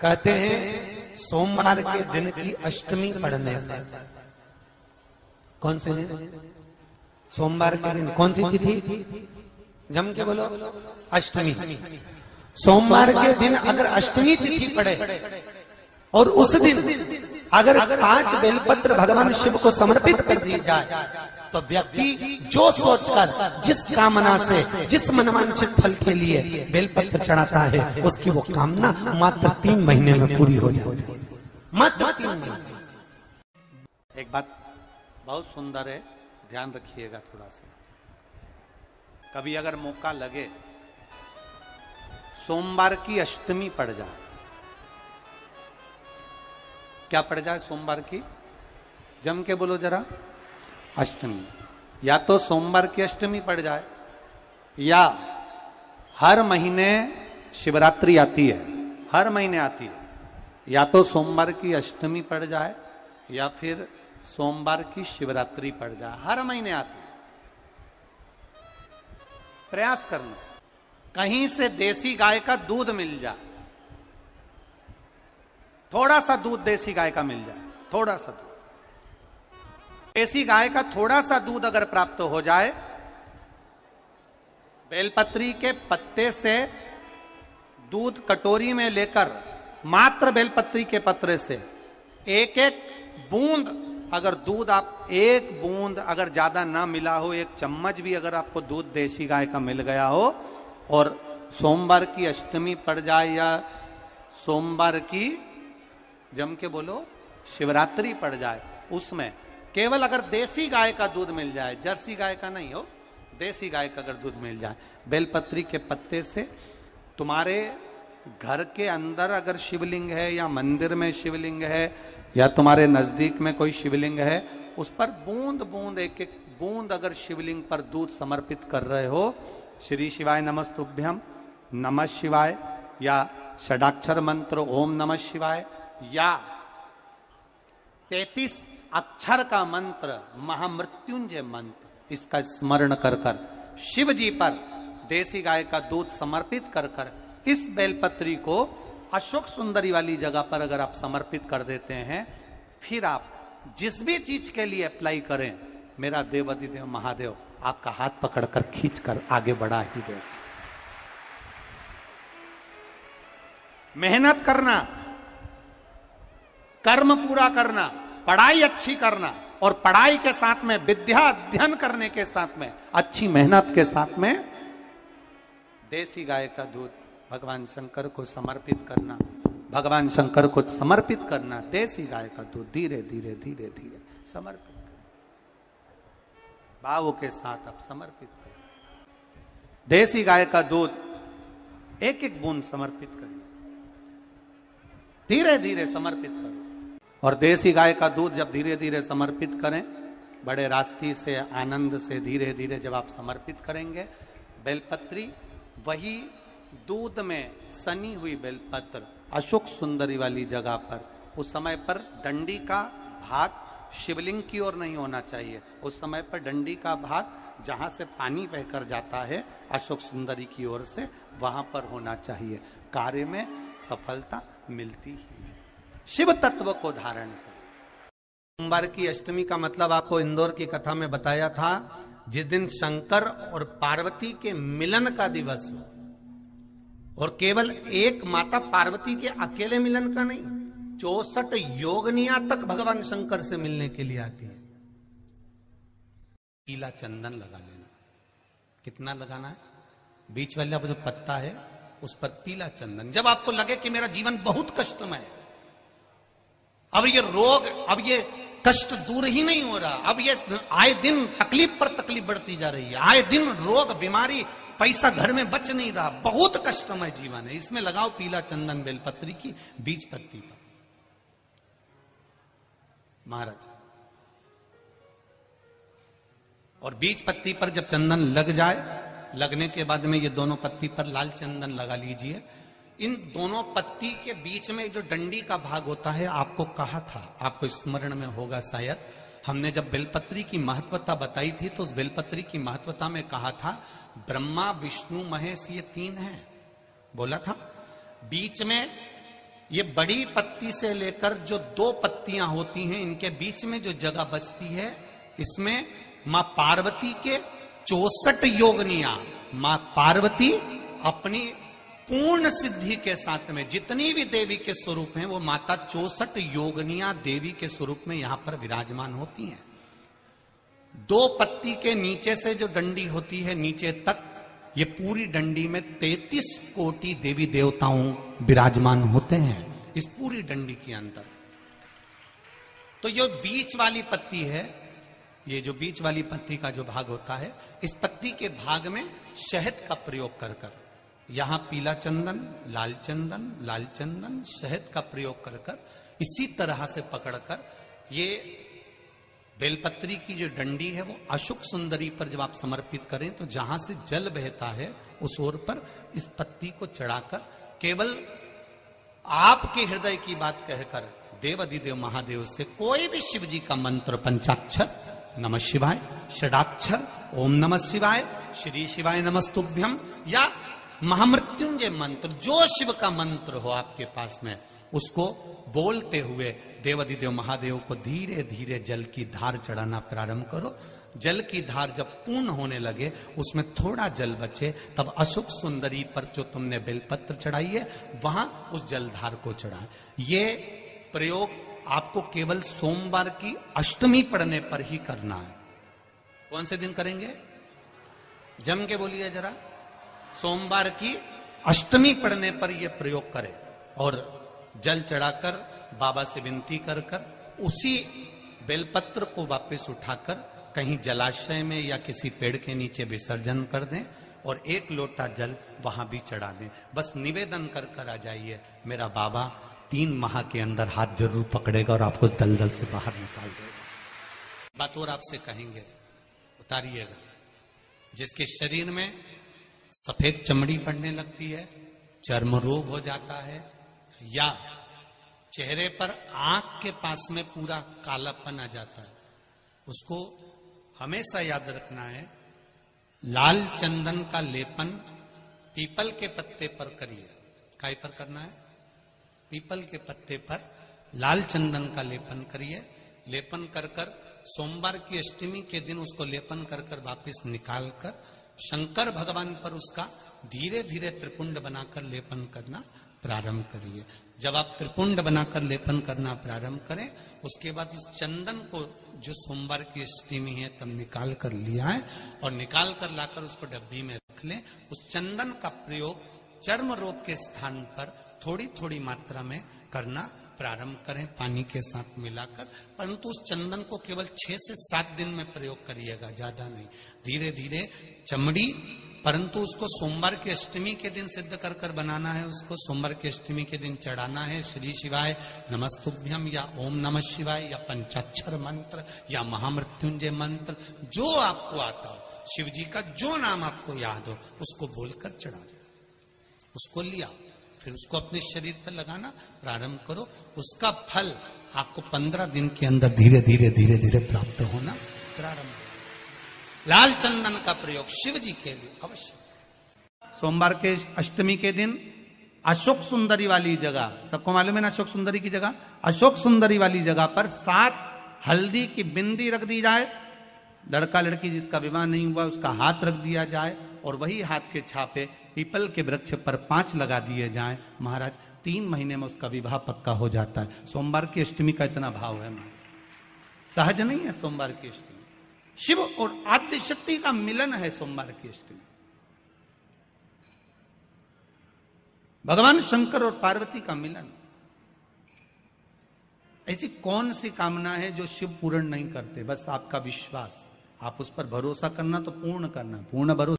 कहते हैं सोमवार के दिन की अष्टमी पढ़ने पर, कौन से दिन? सोमवार के दिन कौन सी तिथि? जम के बोलो, अष्टमी। सोमवार के दिन अगर अष्टमी तिथि पड़े और उस दिन अगर 5 बेलपत्र भगवान शिव को समर्पित कर दी जाए तो व्यक्ति जो सोचकर, जिस कामना से, जिस मनवांछित फल के लिए बेलपत्र चढ़ाता है, उसकी वो कामना मात्र 3 महीने में पूरी हो जाती है। मात्र 3 महीने। एक बात बहुत सुंदर है, ध्यान रखिएगा थोड़ा सा। कभी अगर मौका लगे, सोमवार की अष्टमी पड़ जाए, क्या पड़ जाए सोमवार की? जम के बोलो जरा, अष्टमी। या तो सोमवार की अष्टमी पड़ जाए, या हर महीने शिवरात्रि आती है, हर महीने आती है, या तो सोमवार की अष्टमी पड़ जाए या फिर सोमवार की शिवरात्रि पड़ जाए, हर महीने आती है। प्रयास करना कहीं से देसी गाय का दूध मिल जाए, थोड़ा सा दूध देसी गाय का मिल जाए, थोड़ा सा दूध देसी गाय का, थोड़ा सा दूध अगर प्राप्त हो जाए, बेलपत्री के पत्ते से दूध कटोरी में लेकर, मात्र बेलपत्री के पत्रे से एक एक बूंद अगर दूध, आप एक बूंद अगर ज्यादा ना मिला हो, 1 चम्मच भी अगर आपको दूध देसी गाय का मिल गया हो, और सोमवार की अष्टमी पड़ जाए या सोमवार की, जम के बोलो, शिवरात्रि पड़ जाए, उसमें केवल अगर देसी गाय का दूध मिल जाए, जर्सी गाय का नहीं हो, देसी गाय का अगर दूध मिल जाए, बेलपत्री के पत्ते से, तुम्हारे घर के अंदर अगर शिवलिंग है या मंदिर में शिवलिंग है या तुम्हारे नजदीक में कोई शिवलिंग है, उस पर बूंद बूंद, एक एक बूंद अगर शिवलिंग पर दूध समर्पित कर रहे हो, श्री शिवाय नमस्तुभ्यम, नमः शिवाय, या षडाक्षर मंत्र ओम नमः शिवाय, या 33 अक्षर का मंत्र महामृत्युंजय मंत्र, इसका स्मरण कर कर शिव जी पर देसी गाय का दूध समर्पित कर कर इस बेलपत्री को अशोक सुंदरी वाली जगह पर अगर आप समर्पित कर देते हैं, फिर आप जिस भी चीज के लिए अप्लाई करें, मेरा देवाधिदेव महादेव आपका हाथ पकड़कर खींचकर आगे बढ़ा ही दे। मेहनत करना, कर्म पूरा करना, पढ़ाई अच्छी करना, और पढ़ाई के साथ में विद्या अध्ययन करने के साथ में अच्छी मेहनत के साथ में देसी गाय का दूध भगवान शंकर को समर्पित करना, भगवान शंकर को समर्पित करना, देसी गाय का दूध धीरे धीरे धीरे धीरे समर्पित करना, भावों के साथ आप समर्पित करें। देसी गाय का दूध एक एक बूंद समर्पित करिए, धीरे धीरे समर्पित करो। और देसी गाय का दूध जब धीरे धीरे समर्पित करें, बड़े रास्ते से, आनंद से धीरे धीरे जब आप समर्पित करेंगे, बेलपत्री वही दूध में सनी हुई बेलपत्र अशोक सुंदरी वाली जगह पर, उस समय पर डंडी का भाग शिवलिंग की ओर नहीं होना चाहिए, उस समय पर डंडी का भाग जहां से पानी बहकर जाता है अशोक सुंदरी की ओर से, वहां पर होना चाहिए। कार्य में सफलता मिलती ही है। शिव तत्व को धारण करें। सोमवार की अष्टमी का मतलब आपको इंदौर की कथा में बताया था, जिस दिन शंकर और पार्वती के मिलन का दिवस हो, और केवल एक माता पार्वती के अकेले मिलन का नहीं, 64 योगनिया तक भगवान शंकर से मिलने के लिए आती है। पीला चंदन लगा लेना। कितना लगाना है? बीच वाला जो पत्ता है उस पर पीला चंदन। जब आपको लगे कि मेरा जीवन बहुत कष्टमय है, अब ये रोग, अब ये कष्ट दूर ही नहीं हो रहा, अब ये आए दिन तकलीफ पर तकलीफ बढ़ती जा रही है, आए दिन रोग, बीमारी, पैसा घर में बच नहीं रहा, बहुत कष्टमय जीवन है, इसमें लगाओ पीला चंदन बेलपत्री की बीज पत्ती पर। महाराज, और बीज पत्ती पर जब चंदन लग जाए, लगने के बाद में ये दोनों पत्ती पर लाल चंदन लगा लीजिए। इन दोनों पत्ती के बीच में जो डंडी का भाग होता है, आपको कहा था, आपको स्मरण में होगा शायद, हमने जब बेलपत्री की महत्वता बताई थी तो उस बेलपत्री की महत्वता में कहा था ब्रह्मा विष्णु महेश ये 3 हैं, बोला था। बीच में ये बड़ी पत्ती से लेकर जो 2 पत्तियां होती हैं, इनके बीच में जो जगह बचती है, इसमें मां पार्वती के 64 योगनियां, मां पार्वती अपनी पूर्ण सिद्धि के साथ में जितनी भी देवी के स्वरूप हैं, वो माता 64 योगनियां देवी के स्वरूप में यहां पर विराजमान होती हैं। 2 पत्ती के नीचे से जो डंडी होती है नीचे तक, ये पूरी डंडी में 33 कोटि देवी देवताओं विराजमान होते हैं इस पूरी डंडी के अंदर। तो ये बीच वाली पत्ती है, ये जो बीच वाली पत्ती का जो भाग होता है, इस पत्ती के भाग में शहद का प्रयोग कर कर, यहां पीला चंदन, लाल चंदन, शहद का प्रयोग कर कर, इसी तरह से पकड़कर ये बेलपत्री की जो डंडी है वो अशुक सुंदरी पर जब आप समर्पित करें तो जहां से जल बहता है उस ओर पर इस पत्ती को चढ़ाकर केवल आपके हृदय की बात कहकर देवाधिदेव महादेव से कोई भी शिव जी का मंत्र, पंचाक्षर नमः शिवाय, षडाक्षर ओम नमः शिवाय, श्री शिवाय नमस्तुभ्यम, या महामृत्युंजय मंत्र, जो शिव का मंत्र हो आपके पास में, उसको बोलते हुए देवाधिदेव महादेव को धीरे धीरे जल की धार चढ़ाना प्रारंभ करो। जल की धार जब पूर्ण होने लगे, उसमें थोड़ा जल बचे, तब अशुक सुंदरी पर जो तुमने बेलपत्र चढ़ाई है वहां उस जलधार को चढ़ा। ये प्रयोग आपको केवल सोमवार की अष्टमी पड़ने पर ही करना है। कौन से दिन करेंगे? जम के बोलिए जरा। सोमवार की अष्टमी पड़ने पर यह प्रयोग करें और जल चढ़ाकर बाबा से विनती कर कर उसी बेलपत्र को वापस उठाकर कहीं जलाशय में या किसी पेड़ के नीचे विसर्जन कर दें और 1 लोटा जल वहां भी चढ़ा दें। बस निवेदन कर कर आ जाइए, मेरा बाबा 3 माह के अंदर हाथ जरूर पकड़ेगा और आपको दलदल से बाहर निकाल देगा। बात और आपसे कहेंगे, उतारिएगा। जिसके शरीर में सफेद चमड़ी पड़ने लगती है, चर्म रोग हो जाता है, या चेहरे पर आंख के पास में पूरा कालापन आ जाता है, उसको हमेशा याद रखना है, लाल चंदन का लेपन पीपल के पत्ते पर करिए। काय पर करना है? पीपल के पत्ते पर लाल चंदन का लेपन करिए। लेपन कर कर सोमवार की अष्टमी के दिन उसको लेपन कर कर वापिस निकाल कर शंकर भगवान पर उसका धीरे धीरे त्रिपुंड बनाकर लेपन करना प्रारंभ करिए। जब आप त्रिपुंड बनाकर लेपन करना प्रारंभ करें, उसके बाद उस चंदन को जो सोमवार की अष्टमी है तब निकाल कर लिया है और निकाल कर लाकर उसको डब्बी में रख लें। उस चंदन का प्रयोग चर्म रोग के स्थान पर थोड़ी थोड़ी मात्रा में करना प्रारंभ करें, पानी के साथ मिलाकर। परंतु उस चंदन को केवल 6 से 7 दिन में प्रयोग करिएगा, ज्यादा नहीं। धीरे धीरे चमड़ी, परंतु उसको सोमवार की अष्टमी के दिन सिद्ध कर कर बनाना है। उसको सोमवार की अष्टमी के दिन चढ़ाना है श्री शिवाय नमस्तुभ्यम या ओम नमः शिवाय या पंचाक्षर मंत्र या महामृत्युंजय मंत्र, जो आपको आता हो, शिव जी का जो नाम आपको याद हो उसको बोलकर चढ़ा। उसको लिया, फिर उसको अपने शरीर पर लगाना प्रारंभ करो। उसका फल आपको 15 दिन के अंदर धीरे धीरे धीरे धीरे प्राप्त होना प्रारंभ। लाल चंदन का प्रयोग शिव जी के लिए अवश्य। सोमवार के अष्टमी के दिन अशोक सुंदरी वाली जगह, सबको मालूम है ना अशोक सुंदरी की जगह, अशोक सुंदरी वाली जगह पर 7 हल्दी की बिंदी रख दी जाए। लड़का लड़की जिसका विवाह नहीं हुआ उसका हाथ रख दिया जाए और वही हाथ के छापे पीपल के वृक्ष पर 5 लगा दिए जाएं। महाराज 3 महीने में उसका विवाह पक्का हो जाता है। सोमवार की अष्टमी का इतना भाव है, सहज नहीं है। सोमवार की अष्टमी शिव और आद्य शक्ति का मिलन है। सोमवार की अष्टमी भगवान शंकर और पार्वती का मिलन। ऐसी कौन सी कामना है जो शिव पूर्ण नहीं करते? बस आपका विश्वास, आप उस पर भरोसा करना तो पूर्ण करना, पूर्ण भरोसा